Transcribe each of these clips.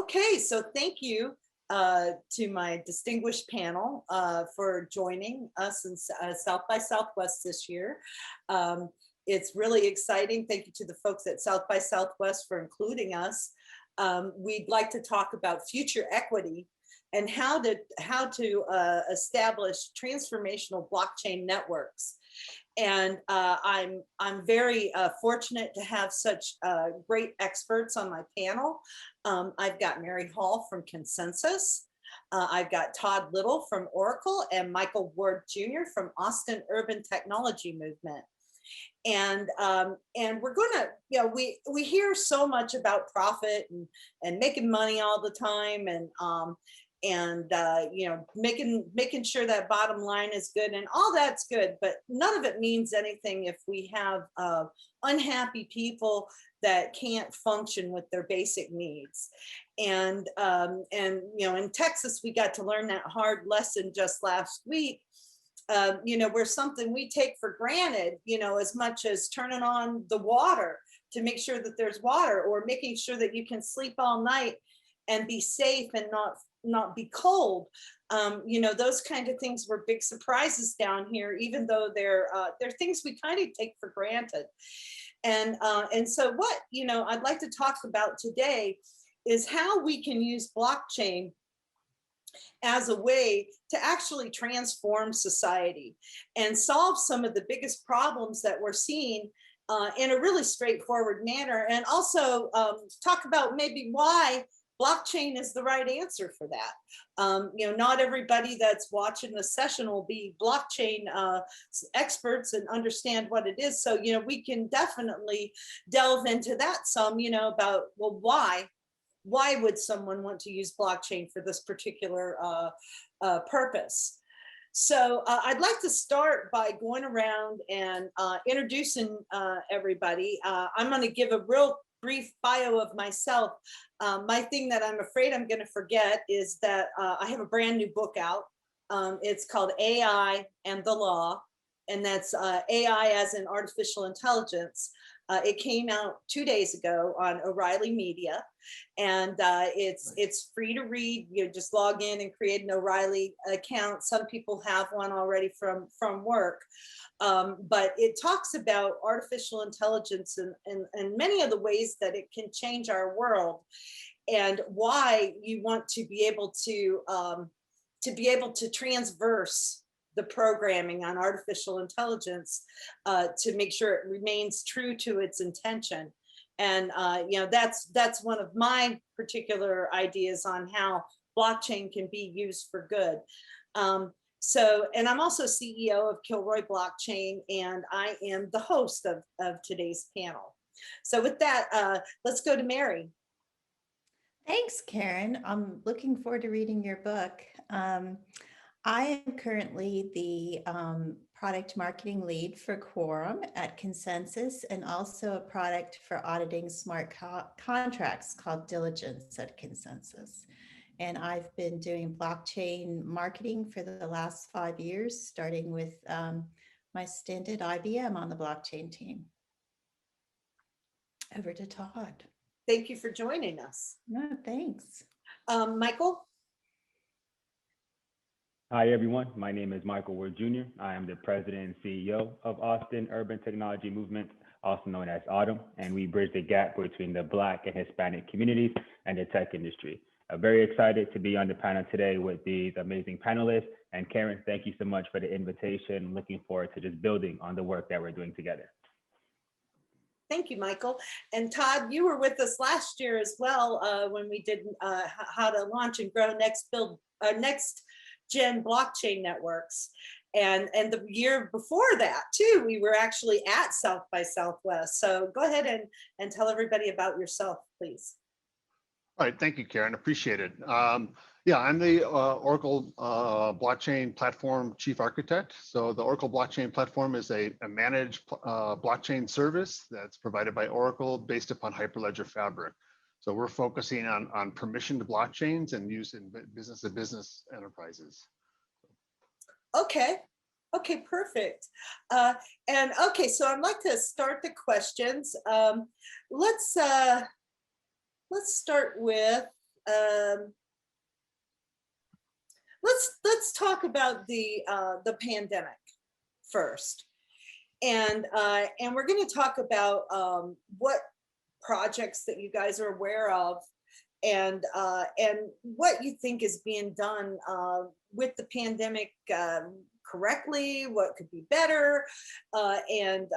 Okay, so thank you to my distinguished panel for joining us in South by Southwest this year. It's really exciting. Thank you to the folks at South by Southwest for including us. We'd like to talk about future equity and how to establish transformational blockchain networks. And I'm very fortunate to have such great experts on my panel. I've got Mary Hall from Consensus. I've got Todd Little from Oracle and Michael Ward Jr. from Austin Urban Technology Movement. And we're gonna, we hear so much about profit and making money all the time, and making sure that bottom line is good, and all that's good, but none of it means anything if we have unhappy people that can't function with their basic needs. And in Texas, we got to learn that hard lesson just last week. Where something we take for granted, as much as turning on the water to make sure that there's water, or making sure that you can sleep all night and be safe and not be cold. Those kind of things were big surprises down here, even though they're things we kind of take for granted. And so what I'd like to talk about today is how we can use blockchain as a way to actually transform society and solve some of the biggest problems that we're seeing in a really straightforward manner, and also talk about maybe why blockchain is the right answer for that. Not everybody that's watching the session will be blockchain experts and understand what it is. So, we can definitely delve into that some, about, well, why would someone want to use blockchain for this particular purpose? So I'd like to start by going around and introducing everybody. I'm going to give a real brief bio of myself. My thing that I'm afraid I'm going to forget is that I have a brand new book out. It's called AI and the Law, and that's AI as in artificial intelligence. It came out 2 days ago on O'Reilly Media, and it's free to read. You just log in and create an O'Reilly account. Some people have one already from work, but it talks about artificial intelligence and many of the ways that it can change our world, and why you want to be able to transverse the programming on artificial intelligence to make sure it remains true to its intention. And that's one of my particular ideas on how blockchain can be used for good. And I'm also CEO of Kilroy Blockchain, and I am the host of today's panel. So with that, let's go to Mary. Thanks, Karen. I'm looking forward to reading your book. I am currently the product marketing lead for Quorum at Consensus, and also a product for auditing smart contracts called Diligence at Consensus. And I've been doing blockchain marketing for the last 5 years, starting with my stint at IBM on the blockchain team. Over to Todd. Thank you for joining us. No, thanks. Michael? Hi, everyone. My name is Michael Ward Jr. I am the president and CEO of Austin Urban Technology Movement, also known as Autumn, and we bridge the gap between the Black and Hispanic communities and the tech industry. I'm very excited to be on the panel today with these amazing panelists. And Karen, thank you so much for the invitation. I'm looking forward to just building on the work that we're doing together. Thank you, Michael. And Todd, you were with us last year as well when we did how to launch and grow next gen blockchain networks. And the year before that too, we were actually at South by Southwest. So go ahead and tell everybody about yourself, please. All right, thank you, Karen, appreciate it. Yeah, I'm the Oracle blockchain platform chief architect. So the Oracle blockchain platform is a managed blockchain service that's provided by Oracle based upon Hyperledger Fabric. So we're focusing on permissioned blockchains and used in business-to-business enterprises. Okay, perfect. And okay, so I'd like to start the questions. Let's start with let's talk about the pandemic first, and we're going to talk about what projects that you guys are aware of, and what you think is being done with the pandemic correctly, what could be better, and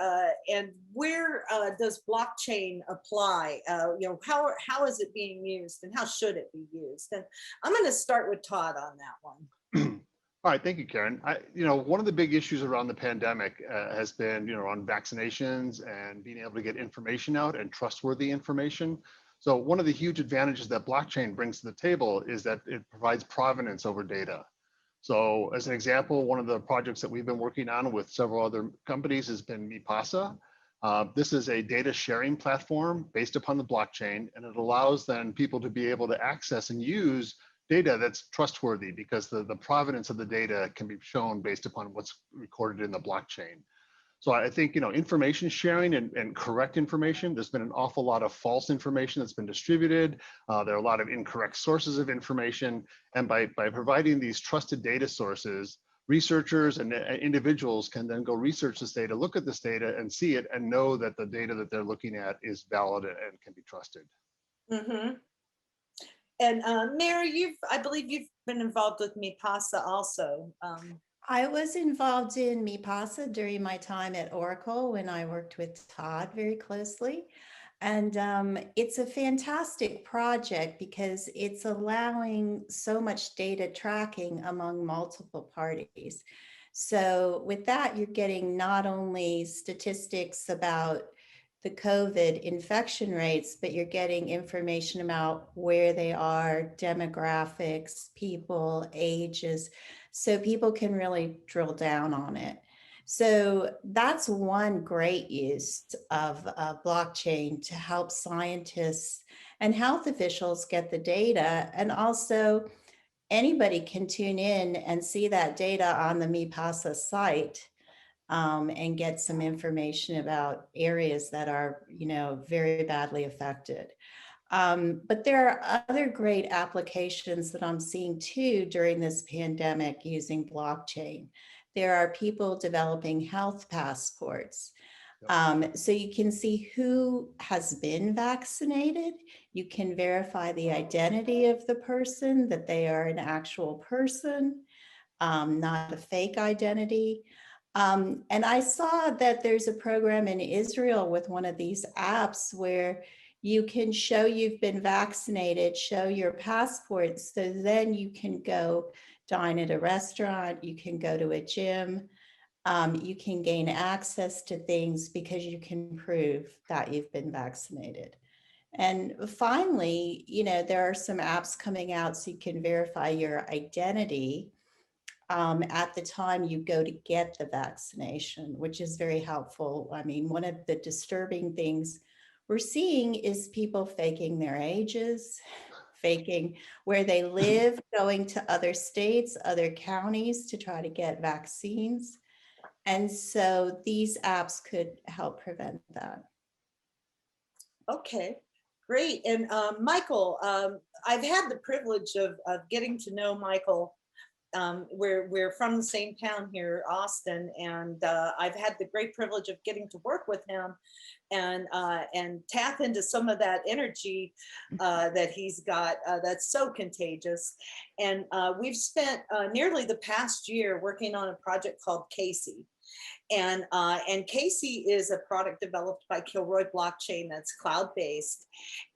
where does blockchain apply? You know, how is it being used, and how should it be used? And I'm going to start with Todd on that one. All right, thank you, Karen. One of the big issues around the pandemic has been, on vaccinations and being able to get information out and trustworthy information. So one of the huge advantages that blockchain brings to the table is that it provides provenance over data. So as an example, one of the projects that we've been working on with several other companies has been MiPasa. This is a data sharing platform based upon the blockchain, and it allows then people to be able to access and use data that's trustworthy because the provenance of the data can be shown based upon what's recorded in the blockchain. So I think, information sharing and correct information, there's been an awful lot of false information that's been distributed. There are a lot of incorrect sources of information. And by providing these trusted data sources, researchers and individuals can then go research this data, look at this data and see it and know that the data that they're looking at is valid and can be trusted. Mm-hmm. And Mary, I believe you've been involved with MiPasa also. I was involved in MiPasa during my time at Oracle when I worked with TODD very closely. And it's a fantastic project because it's allowing so much data tracking among multiple parties. So with that, you're getting not only statistics about the COVID infection rates, but you're getting information about where they are, demographics, people, ages, so people can really drill down on it. So that's one great use of blockchain to help scientists and health officials get the data. And also anybody can tune in and see that data on the MiPasa site. And get some information about areas that are, very badly affected. But there are other great applications that I'm seeing too during this pandemic using blockchain. There are people developing health passports. So you can see who has been vaccinated. You can verify the identity of the person, that they are an actual person, not a fake identity. And I saw that there's a program in Israel with one of these apps where you can show you've been vaccinated, show your passport, so then you can go dine at a restaurant, you can go to a gym, you can gain access to things because you can prove that you've been vaccinated. And finally, there are some apps coming out so you can verify your identity at the time you go to get the vaccination, which is very helpful. I mean, one of the disturbing things we're seeing is people faking their ages, faking where they live, going to other states, other counties to try to get vaccines. And so these apps could help prevent that. Okay, great. And Michael, I've had the privilege of getting to know Michael. We're from the same town here, Austin, and I've had the great privilege of getting to work with him and tap into some of that energy that he's got that's so contagious. And we've spent nearly the past year working on a project called Casey. And Casey is a product developed by Kilroy blockchain that's cloud-based.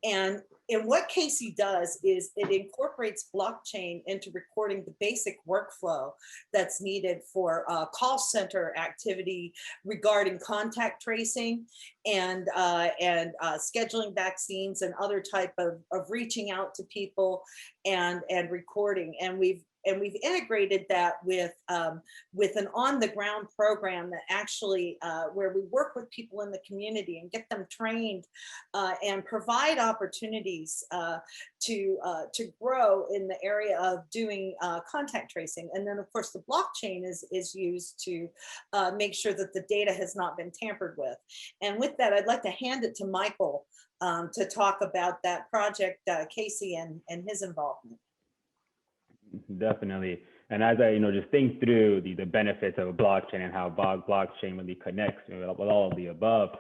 And what Casey does is it incorporates blockchain into recording the basic workflow that's needed for call center activity regarding contact tracing and scheduling vaccines and other type of reaching out to people and recording. And we've integrated that with an on-the-ground program that actually where we work with people in the community and get them trained and provide opportunities to grow in the area of doing contact tracing. And then of course the blockchain is used to make sure that the data has not been tampered with. And with that, I'd like to hand it to Michael to talk about that project, Casey and his involvement. Definitely. And as I, just think through the benefits of a blockchain and how blockchain really connects with all of the above,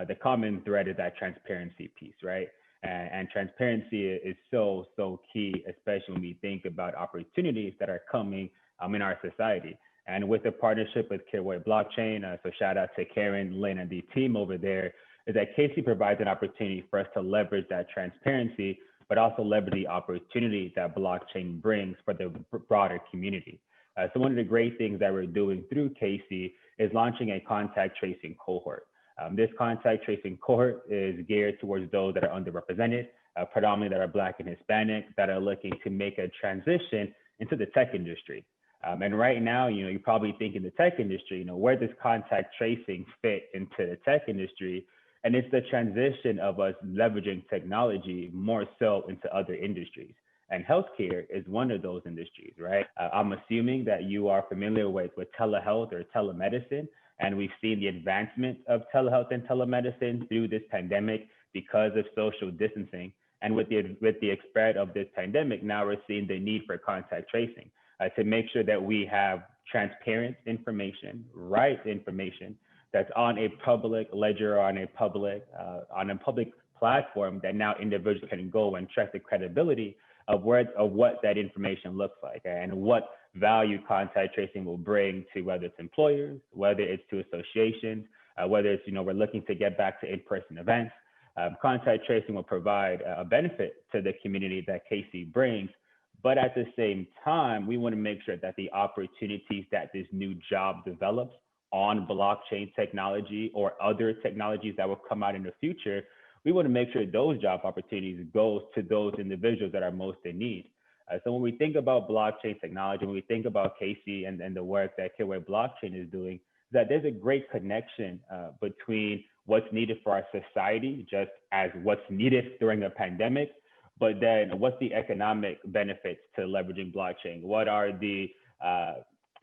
the common thread is that transparency piece, right? And transparency is so key, especially when we think about opportunities that are coming in our society. And with the partnership with Kilroy Blockchain, so shout out to Karen, Lynn, and the team over there, is that Casey provides an opportunity for us to leverage that transparency, but also leverage the opportunity that blockchain brings for the broader community. So one of the great things that we're doing through Casey is launching a contact tracing cohort. This contact tracing cohort is geared towards those that are underrepresented, predominantly that are Black and Hispanic, that are looking to make a transition into the tech industry. And right now, you're probably thinking the tech industry, where does contact tracing fit into the tech industry? And it's the transition of us leveraging technology more so into other industries. And healthcare is one of those industries, right? I'm assuming that you are familiar with telehealth or telemedicine. And we've seen the advancement of telehealth and telemedicine through this pandemic because of social distancing. And with the spread of this pandemic, now we're seeing the need for contact tracing to make sure that we have transparent information, right information that's on a public ledger or on a public platform that now individuals can go and check the credibility of what that information looks like and what value contact tracing will bring to whether it's employers, whether it's to associations, whether it's, we're looking to get back to in-person events. Contact tracing will provide a benefit to the community that Casey brings. But at the same time, we want to make sure that the opportunities that this new job develops on blockchain technology or other technologies that will come out in the future, we want to make sure those job opportunities goes to those individuals that are most in need. So when we think about blockchain technology, when we think about Casey and the work that Kilroy Blockchain is doing, that there's a great connection between what's needed for our society, just as what's needed during a pandemic, but then what's the economic benefits to leveraging blockchain? What are the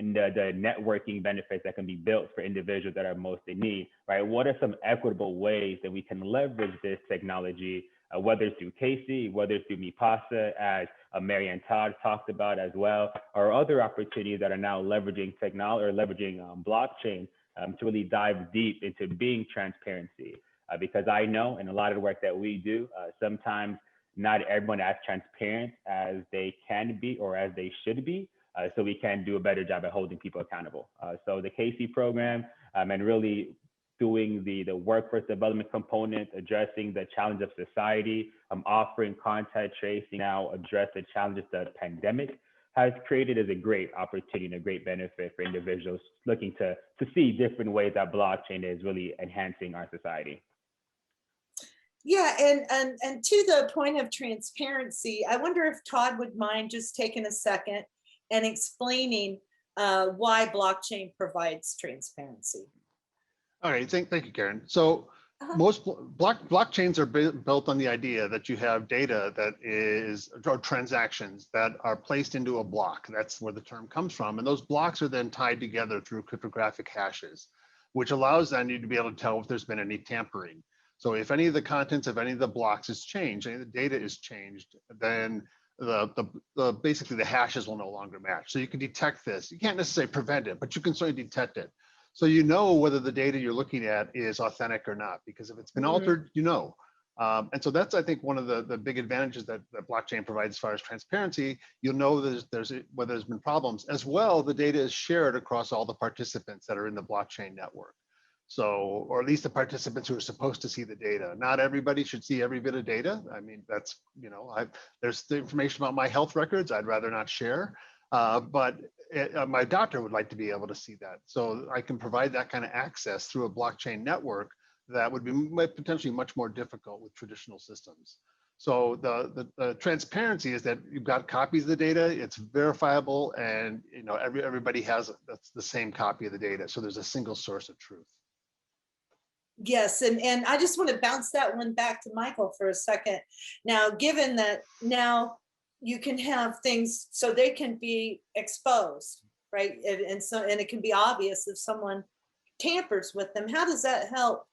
networking benefits that can be built for individuals that are most in need, right? What are some equitable ways that we can leverage this technology, whether it's through Casey, whether it's through MiPasa, as Marianne Todd talked about as well, or other opportunities that are now leveraging technology or leveraging blockchain to really dive deep into being transparency. Because I know in a lot of the work that we do, sometimes not everyone as transparent as they can be or as they should be. So we can do a better job at holding people accountable. So the Casey program and really doing the workforce development component, addressing the challenge of society, offering contact tracing, now address the challenges the pandemic has created is a great opportunity and a great benefit for individuals looking to see different ways that blockchain is really enhancing our society. Yeah, and to the point of transparency, I wonder if Todd would mind just taking a second and explaining why blockchain provides transparency. All right, thank you, Karen. So most blockchains are built on the idea that you have data that is, or transactions that are placed into a block. That's where the term comes from. And those blocks are then tied together through cryptographic hashes, which allows then you to be able to tell if there's been any tampering. So if any of the contents of any of the blocks is changed, any of the data is changed, then basically the hashes will no longer match. So you can detect this. You can't necessarily prevent it, but you can certainly detect it. So you know whether the data you're looking at is authentic or not, because if it's been altered, you know. And so that's, I think, one of the big advantages that blockchain provides as far as transparency. You'll know whether there's been problems. As well, the data is shared across all the participants that are in the blockchain network. So, or at least the participants who are supposed to see the data. Not everybody should see every bit of data. I mean, that's, there's the information about my health records I'd rather not share, but my doctor would like to be able to see that. So I can provide that kind of access through a blockchain network that would be potentially much more difficult with traditional systems. So the transparency is that you've got copies of the data, it's verifiable, and everybody has that's the same copy of the data. So there's a single source of truth. Yes, and I just want to bounce that one back to Michael for a second. Now, given that now you can have things so they can be exposed, right? And it can be obvious if someone tampers with them. How does that help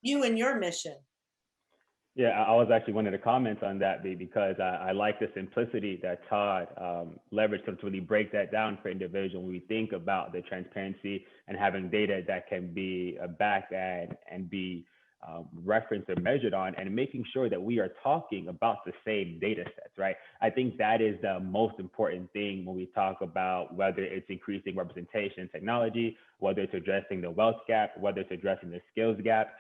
you in your mission? Yeah, I was actually one of the comments on that, because I like the simplicity that Todd leveraged to really break that down for individuals when we think about the transparency and having data that can be backed and be referenced or measured on, and making sure that we are talking about the same data sets, right? I think that is the most important thing when we talk about whether it's increasing representation in technology, whether it's addressing the wealth gap, whether it's addressing the skills gap.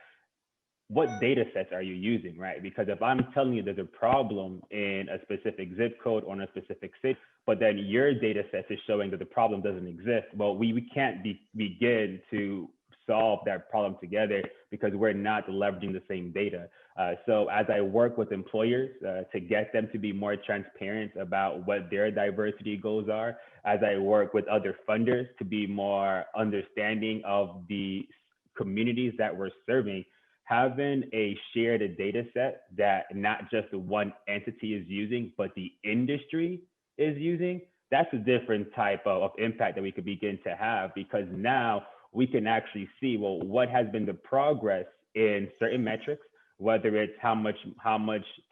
What data sets are you using, right? Because if I'm telling you there's a problem in a specific zip code or in a specific city, but then your data set is showing that the problem doesn't exist, well, we can't begin to solve that problem together because we're not leveraging the same data. So as I work with employers to get them to be more transparent about what their diversity goals are, as I work with other funders to be more understanding of the communities that we're serving, having a shared data set that not just one entity is using, but the industry is using, that's a different type of impact that we could begin to have, because now we can actually see, well, what has been the progress in certain metrics, whether it's how much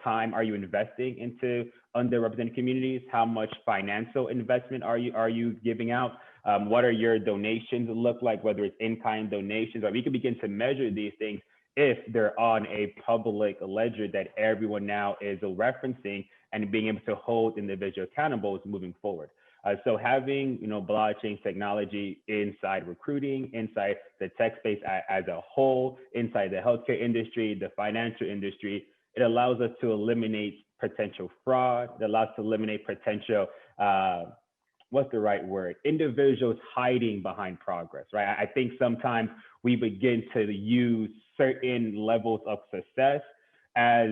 time are you investing into underrepresented communities, how much financial investment are you giving out, what are your donations look like, whether it's in-kind donations, or we can begin to measure these things if they're on a public ledger that everyone now is referencing, and being able to hold individuals accountable moving forward. So having blockchain technology inside recruiting, inside the tech space as a whole, inside the healthcare industry, the financial industry, it allows us to eliminate potential fraud. It allows us to eliminate potential what's the right word? Individuals hiding behind progress, right? I think sometimes we begin to use certain levels of success as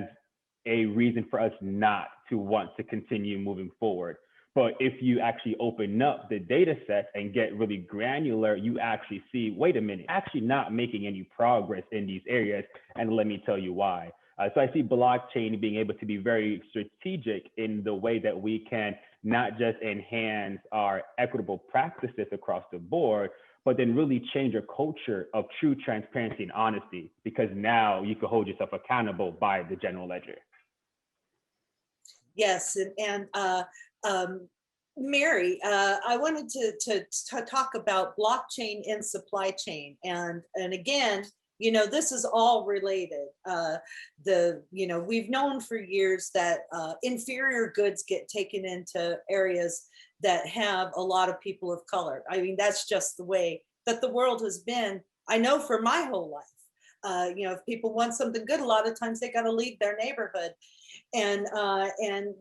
a reason for us not to want to continue moving forward. But if you actually open up the data set and get really granular, you actually see, wait a minute, actually not making any progress in these areas. And let me tell you why. So I see blockchain being able to be very strategic in the way that we can not just enhance our equitable practices across the board, but then really change a culture of true transparency and honesty, because now you can hold yourself accountable by the general ledger. Yes, and Mary, I wanted to talk about blockchain in supply chain, and again, this is all related. We've known for years that inferior goods get taken into areas that have a lot of people of color. I mean, that's just the way that the world has been. I know for my whole life. If people want something good, a lot of times they got to leave their neighborhood. And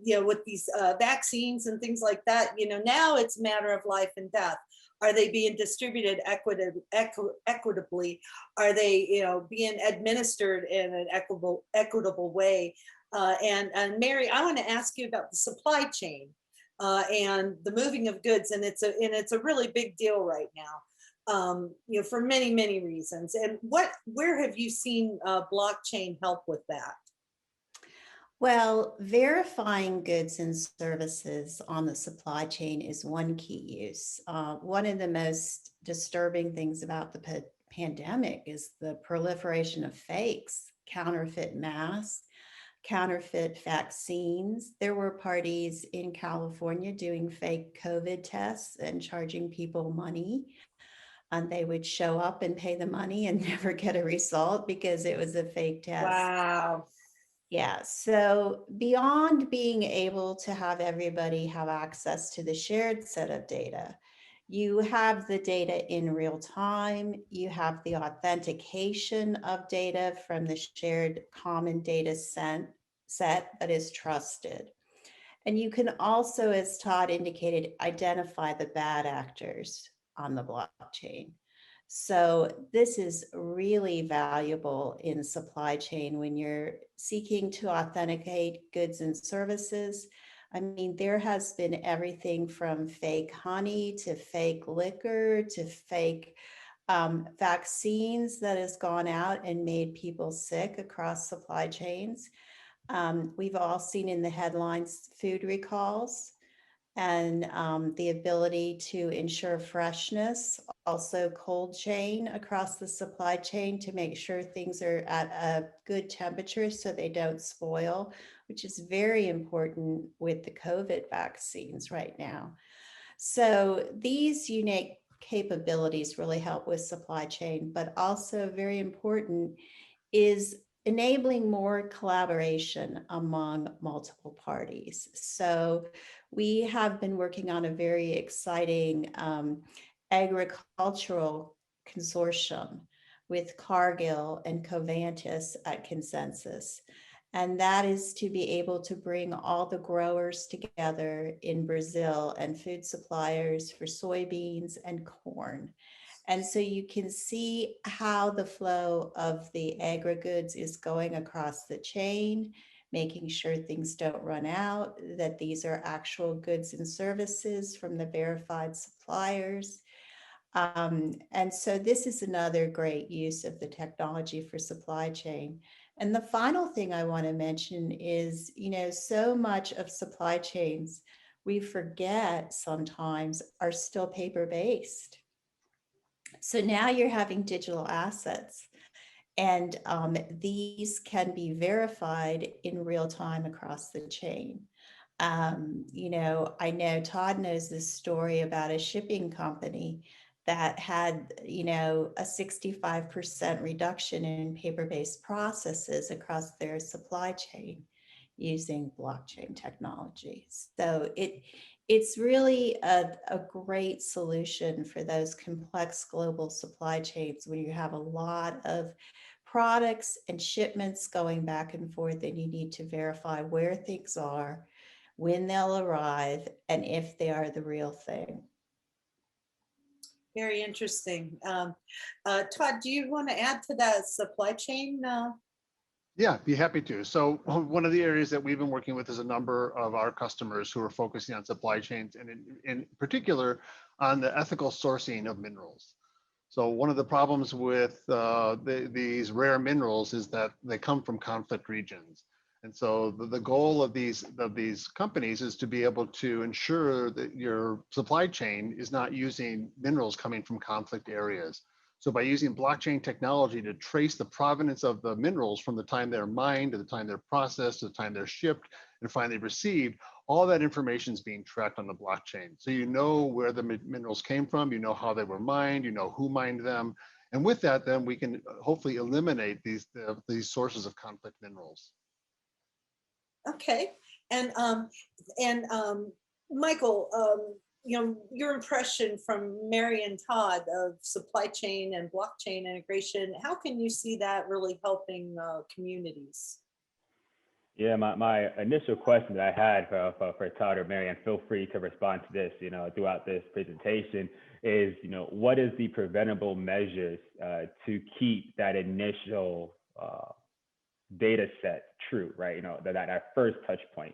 with these vaccines and things like that, now it's a matter of life and death. Are they being distributed equitably? Are they, being administered in an equitable way? And Mary, I want to ask you about the supply chain and the moving of goods, and it's a really big deal right now. For many, many reasons. And where have you seen blockchain help with that? Well, verifying goods and services on the supply chain is one key use. One of the most disturbing things about the pandemic is the proliferation of fakes, counterfeit masks, counterfeit vaccines. There were parties in California doing fake COVID tests and charging people money. And they would show up and pay the money and never get a result because it was a fake test. Wow. Yeah, so beyond being able to have everybody have access to the shared set of data, you have the data in real time, you have the authentication of data from the shared common data set that is trusted. And you can also, as Todd indicated, identify the bad actors on the blockchain. So this is really valuable in supply chain when you're seeking to authenticate goods and services. I mean, there has been everything from fake honey to fake liquor to fake vaccines that has gone out and made people sick across supply chains. We've all seen in the headlines food recalls. and the ability to ensure freshness, also cold chain across the supply chain to make sure things are at a good temperature so they don't spoil, which is very important with the COVID vaccines right now. So these unique capabilities really help with supply chain, but also very important is enabling more collaboration among multiple parties. So we have been working on a very exciting agricultural consortium with Cargill and Covantis at Consensus. And that is to be able to bring all the growers together in Brazil and food suppliers for soybeans and corn. And so you can see how the flow of the agri-goods is going across the chain, making sure things don't run out, that these are actual goods and services from the verified suppliers. And so this is another great use of the technology for supply chain. And the final thing I want to mention is, so much of supply chains we forget sometimes are still paper-based. So now you're having digital assets, and these can be verified in real time across the chain. I know Todd knows this story about a shipping company that had, a 65% reduction in paper-based processes across their supply chain using blockchain technology. So it's really a great solution for those complex global supply chains when you have a lot of products and shipments going back and forth, and you need to verify where things are, when they'll arrive, and if they are the real thing. Very interesting. Todd, do you want to add to that supply chain? Yeah, be happy to. So one of the areas that we've been working with is a number of our customers who are focusing on supply chains, and in particular on the ethical sourcing of minerals. So one of the problems with these rare minerals is that they come from conflict regions. And so the goal of these companies is to be able to ensure that your supply chain is not using minerals coming from conflict areas. So by using blockchain technology to trace the provenance of the minerals from the time they're mined to the time they're processed to the time they're shipped and finally received, all that information is being tracked on the blockchain. So you know where the minerals came from, you know how they were mined, you know who mined them. And with that, then we can hopefully eliminate these sources of conflict minerals. Okay. And Michael, your impression from Mary and Todd of supply chain and blockchain integration, how can you see that really helping communities? Yeah, my initial question that I had for Todd or Mary, and feel free to respond to this, throughout this presentation, is, what is the preventable measures to keep that initial data set true, right? That first touch point.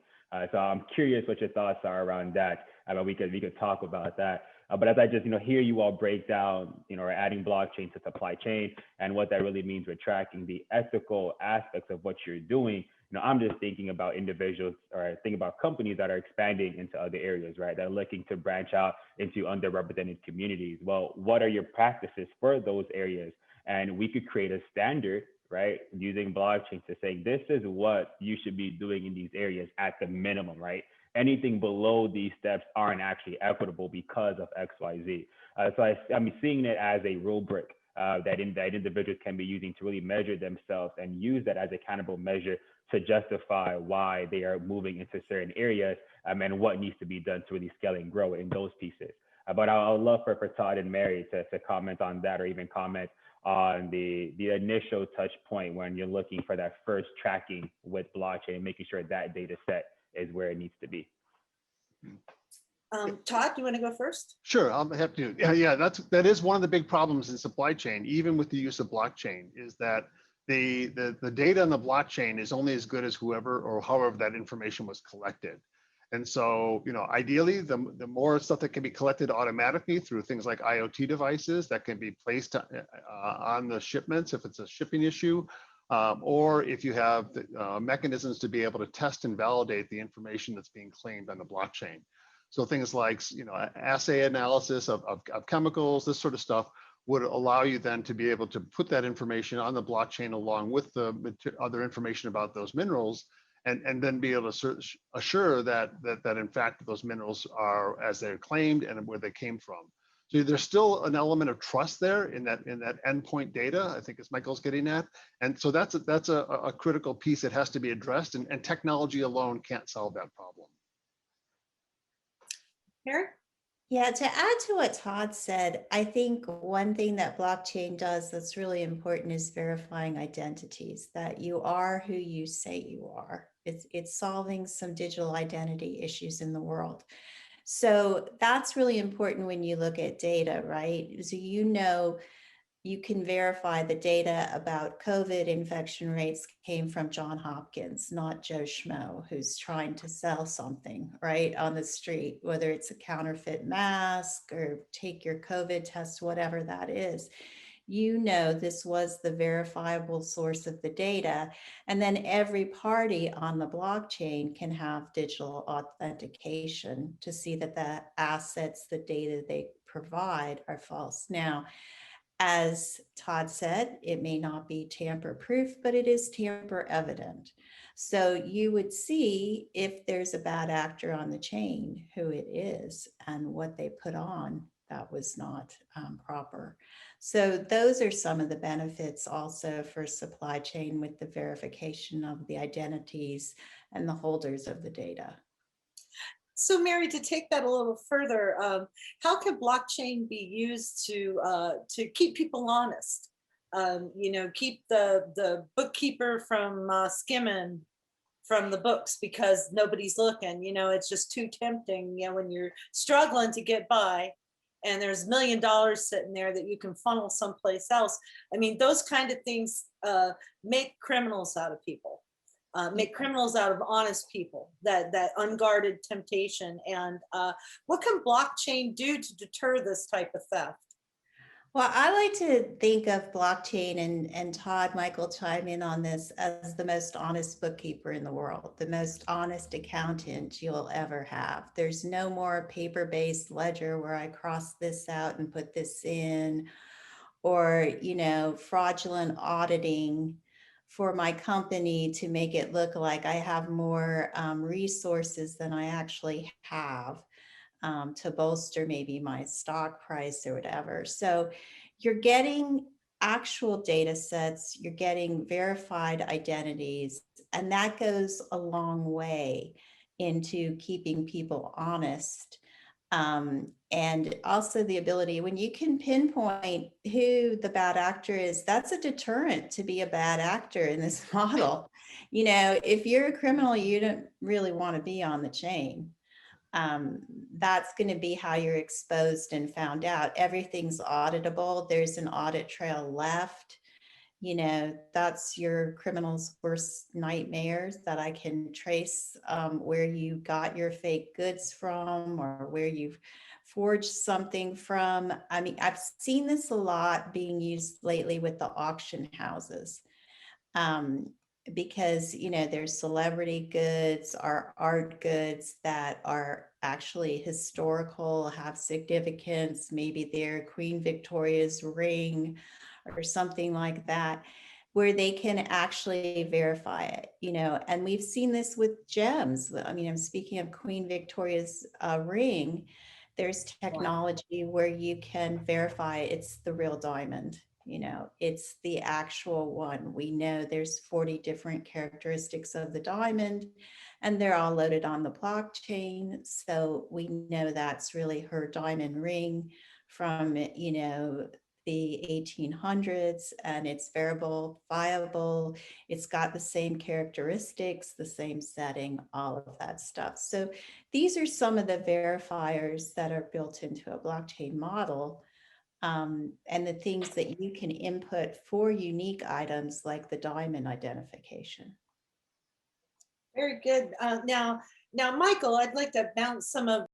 So I'm curious what your thoughts are around that. We could talk about that. But as I just hear you all break down, or adding blockchain to supply chain and what that really means with tracking the ethical aspects of what you're doing, I'm just thinking about individuals or thinking about companies that are expanding into other areas, right? That are looking to branch out into underrepresented communities. Well, what are your practices for those areas? And we could create a standard, right, using blockchain to say, this is what you should be doing in these areas at the minimum, right? Anything below these steps aren't actually equitable because of X, Y, Z. So I'm seeing it as a rubric that individuals can be using to really measure themselves and use that as a accountable measure to justify why they are moving into certain areas and what needs to be done to really scale and grow in those pieces. But I'll love for Todd and Mary to comment on that, or even comment on the initial touch point when you're looking for that first tracking with blockchain, making sure that data set is where it needs to be. Todd, you want to go first? Sure, I'll have to. Yeah, that is one of the big problems in supply chain, even with the use of blockchain, is that the data on the blockchain is only as good as whoever or however that information was collected. And so, ideally, the more stuff that can be collected automatically through things like IoT devices that can be placed on the shipments if it's a shipping issue, or if you have mechanisms to be able to test and validate the information that's being claimed on the blockchain. So things like, assay analysis of chemicals, this sort of stuff would allow you then to be able to put that information on the blockchain along with the other information about those minerals, and then be able to assure that in fact those minerals are as they're claimed and where they came from. So there's still an element of trust there in that endpoint data, I think as Michael's getting at. And so that's a critical piece that has to be addressed, and technology alone can't solve that problem. Karen? Yeah, to add to what Todd said, I think one thing that blockchain does that's really important is verifying identities, that you are who you say you are. It's solving some digital identity issues in the world. So that's really important when you look at data, right? So you can verify the data about COVID infection rates came from Johns Hopkins, not Joe Schmo, who's trying to sell something right on the street, whether it's a counterfeit mask or take your COVID test, whatever that is. This was the verifiable source of the data. And then every party on the blockchain can have digital authentication to see that the assets, the data they provide are false. Now, as Todd said, it may not be tamper proof, but it is tamper evident. So you would see if there's a bad actor on the chain, who it is and what they put on that was not proper. So those are some of the benefits also for supply chain with the verification of the identities and the holders of the data. So Mary, to take that a little further, how can blockchain be used to keep people honest? Keep the bookkeeper from skimming from the books because nobody's looking. It's just too tempting. When you're struggling to get by, and there's $1 million sitting there that you can funnel someplace else. I mean, those kind of things make criminals out of people. Make criminals out of honest people, that unguarded temptation. And what can blockchain do to deter this type of theft? Well, I like to think of blockchain, and Todd, Michael, chime in on this, as the most honest bookkeeper in the world, the most honest accountant you'll ever have. There's no more paper-based ledger where I cross this out and put this in, or, fraudulent auditing for my company to make it look like I have more resources than I actually have. To bolster maybe my stock price or whatever. So you're getting actual data sets, you're getting verified identities, and that goes a long way into keeping people honest. And also the ability, when you can pinpoint who the bad actor is, that's a deterrent to be a bad actor in this model. If you're a criminal, you don't really want to be on the chain. That's going to be how you're exposed and found out. Everything's auditable. There's an audit trail left. That's your criminal's worst nightmares, that I can trace where you got your fake goods from or where you've forged something from. I mean, I've seen this a lot being used lately with the auction houses. Because there's celebrity goods or art goods that are actually historical, have significance. Maybe they're Queen Victoria's ring or something like that, where they can actually verify it. And we've seen this with gems. I mean, I'm speaking of Queen Victoria's ring. There's technology where you can verify it's the real diamond. It's the actual one. We know there's 40 different characteristics of the diamond, and they're all loaded on the blockchain. So we know that's really her diamond ring from, the 1800s, and it's verifiable. It's got the same characteristics, the same setting, all of that stuff. So these are some of the verifiers that are built into a blockchain model. And the things that you can input for unique items like the diamond identification. Very good. Now, Michael, I'd like to bounce some of